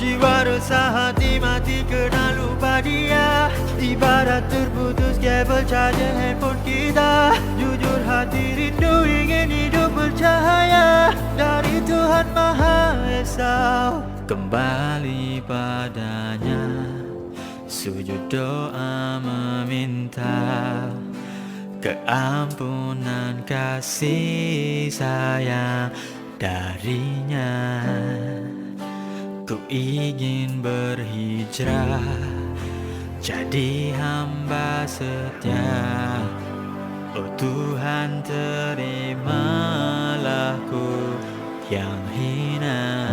Jiwa resah hati mati kena lupa dia. Ibarat terputus kabel charger handphone kita. Jujur hati rindu ingin hidup bercahaya dari Tuhan Maha Esa. Kembali padanya, sujud doa meminta keampunan kasih sayang darinya. Ku ingin berhijrah jadi hamba setia. Oh Tuhan, terimalah ku yang hina.